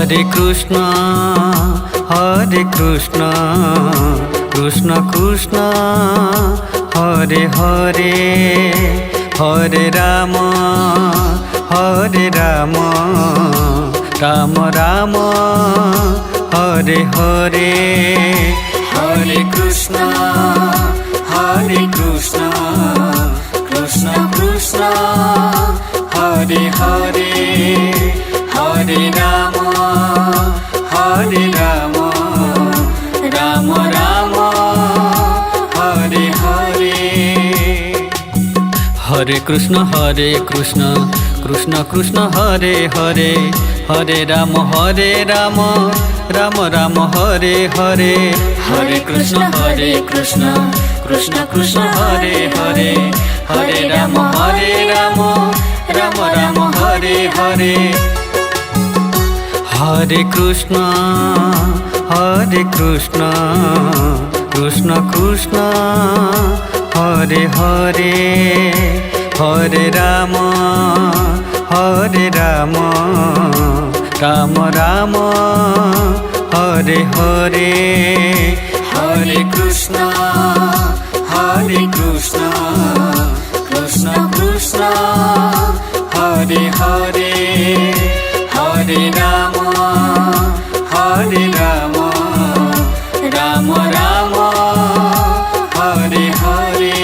Hare Krishna Krishna Krishna Hare Hare Hare Ram Ram Ram Hare Hare Hare Krishna Krishna Krishna Hare Hare Hare Ram Ram Ram Hare Hare Hare Krishna Krishna Krishna Hare Hare Hare Ram Ram Ram Hare Hare Hare Krishna Krishna Krishna Hare Hare Hare Ram Ram Ram Hare Hare Hare Krishna Krishna Krishna Hare Hare Hare Ram Ram Ram Hare Hare Hare Krishna Krishna Krishna Hare Hare Hare Ram Ram Ram Hare Hare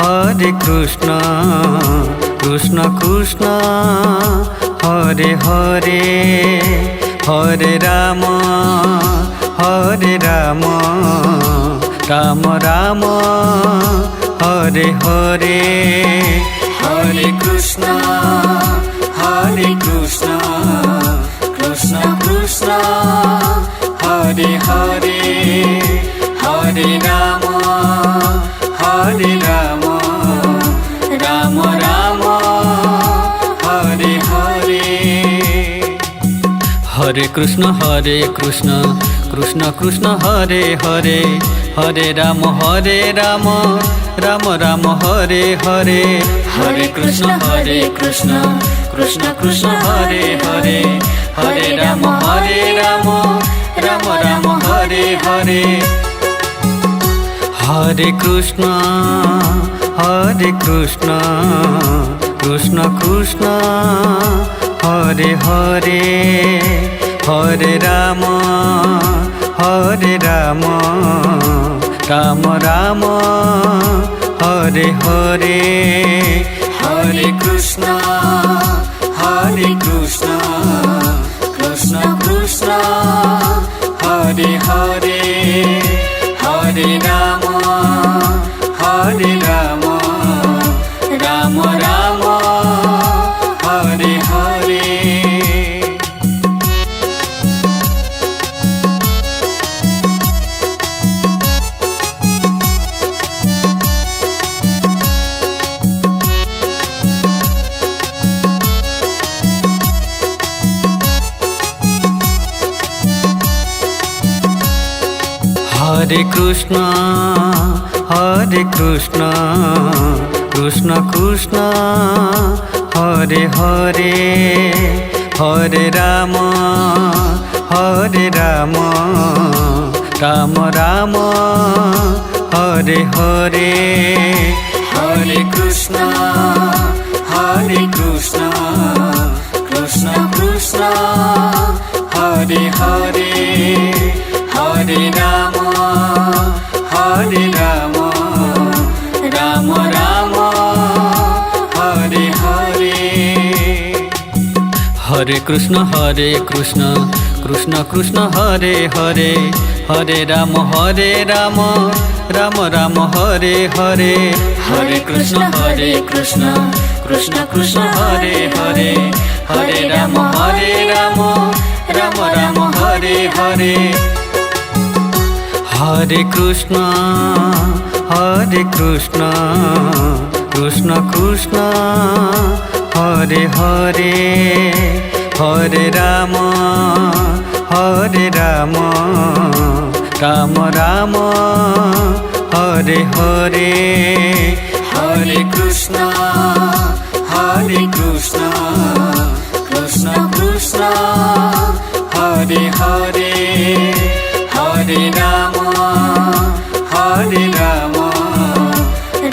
Hare Krishna Krishna Krishna Hare Hare Hare Ram Ram Ram Hare Hare Hare Krishna Krishna Krishna Hare Hare Hare Ram Ram Ram Hare Hare Hare Krishna Krishna Krishna Hare Hare Hare Ram Ram Ram Hare Hare Hare Krishna Krishna Krishna Hare Hare Hare Ram Ram Ram Hare Hare Hare Krishna Krishna Krishna Hare Hare Hare Ram Ram Ram Hare Hare Hare Krishna Krishna Krishna Hare Hare Hare Ram Ram Ram Hare Hare Hare Krishna Krishna Krishna Hare Hare Hare Ram Ram Ram Hare Hare Hare Krishna Krishna Krishna Hare Hare Hare Ram Ram Ram Hare Hare Hare Krishna Krishna Krishna Hare Hare Hare Ram Ram Ram Hare Hare Hare Krishna Krishna Krishna Hare Hare Hare Ram Ram Ram Hare Hare Hare Krishna Hare Krishna Krishna Krishna Hare Hare Hare Ram Ram Ram Hare Hare Hare Krishna Krishna Krishna Hare Hare Hare Ram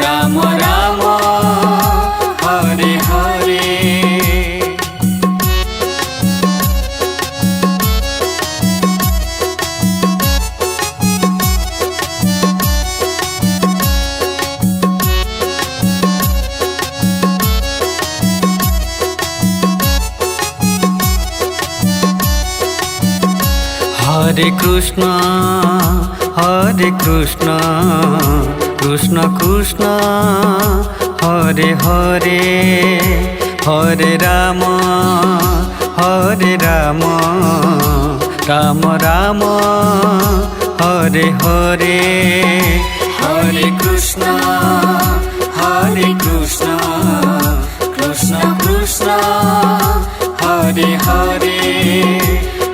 Ram Ram Hare Hare. Hare Krishna Krishna Krishna Hare Hare Hare Ram Ram Ram Hare Hare Hare Krishna Krishna Krishna Hare Hare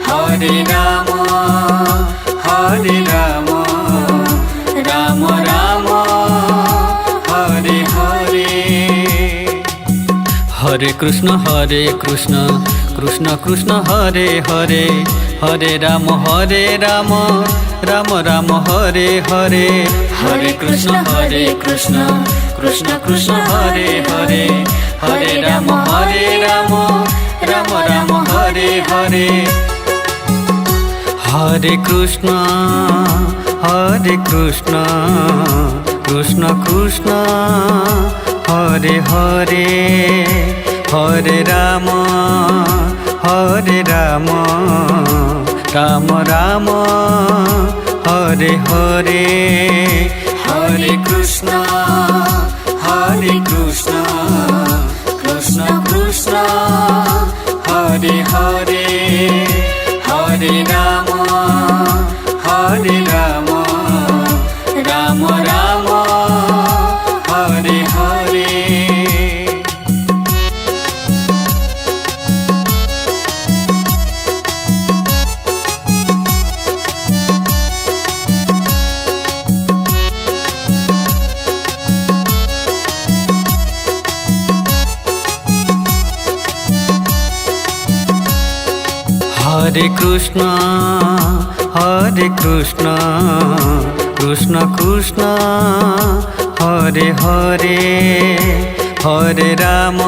Hare Ram Ram Ram Hare Hare. Hare Krishna Krishna Krishna Hare Hare Hare Ram Ram Ram Hare Hare Hare Krishna Krishna Krishna Hare Hare Hare Ram Ram Ram Hare Hare Hare Krishna Krishna Krishna Hare Hare Hare Ram Ram Ram Hare Hare Hare Krishna Krishna Krishna Hare Hare Hare Ram Ram Ram Hare Hare. Hare Krishna Krishna Krishna Hare Hare Hare Ram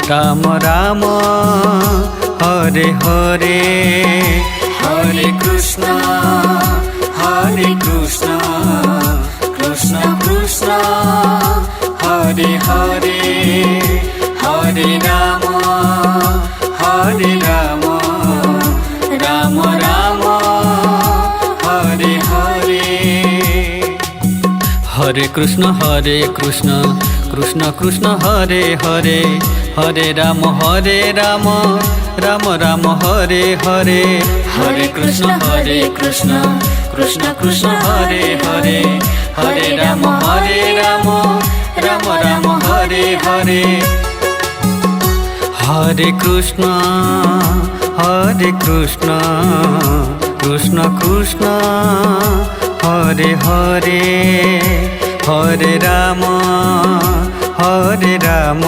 Ram Ram Hare Hare Hare Krishna Krishna Krishna Hare Hare Hare Ram Ram Ram Hare Hare. Hare Krishna Krishna Krishna Hare Hare Hare Ram Ram Ram Hare Hare Hare Krishna Krishna Krishna Hare Hare Hare Ram Ram Ram Hare Hare Hare Krishna Krishna Krishna Hare Hare Hare Ram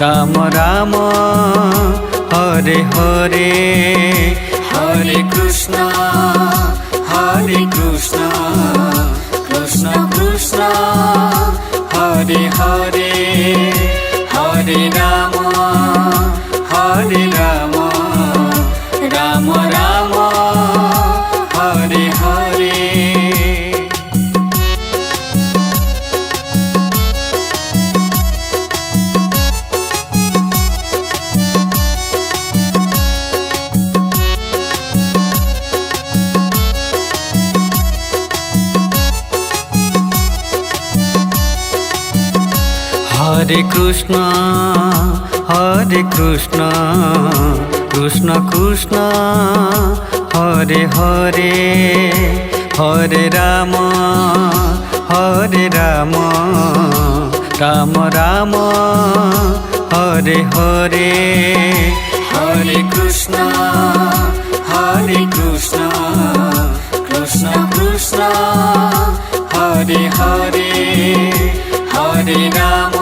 Ram Ram Hare Hare Hare Krishna Krishna Krishna Hare Hare Hare Ram Ram Ram Hare Hare. Hare Krishna Krishna Krishna Hare Hare Hare Hare Ram Ram Ram Hare Hare Hare Krishna Krishna Krishna Hare Hare Hare Ram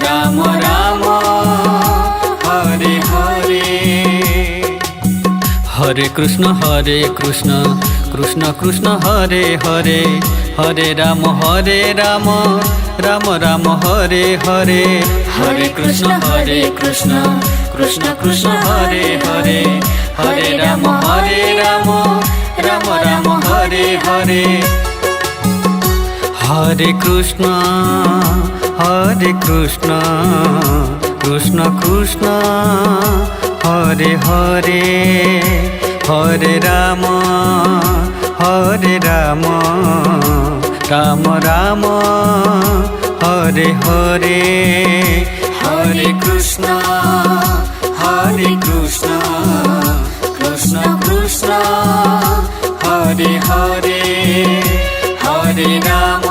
Ram Ram Hare Hare Hare Krishna Krishna Krishna Hare Hare Hare Ram Ram Ram Hare Hare Hare Krishna Krishna Krishna Hare Hare Hare Ram Ram Ram Hare Hare Hare Krishna Krishna Krishna Hare Hare Hare Ram Ram Ram Hare Hare Hare Krishna Krishna Krishna Hare Hare Hare Ram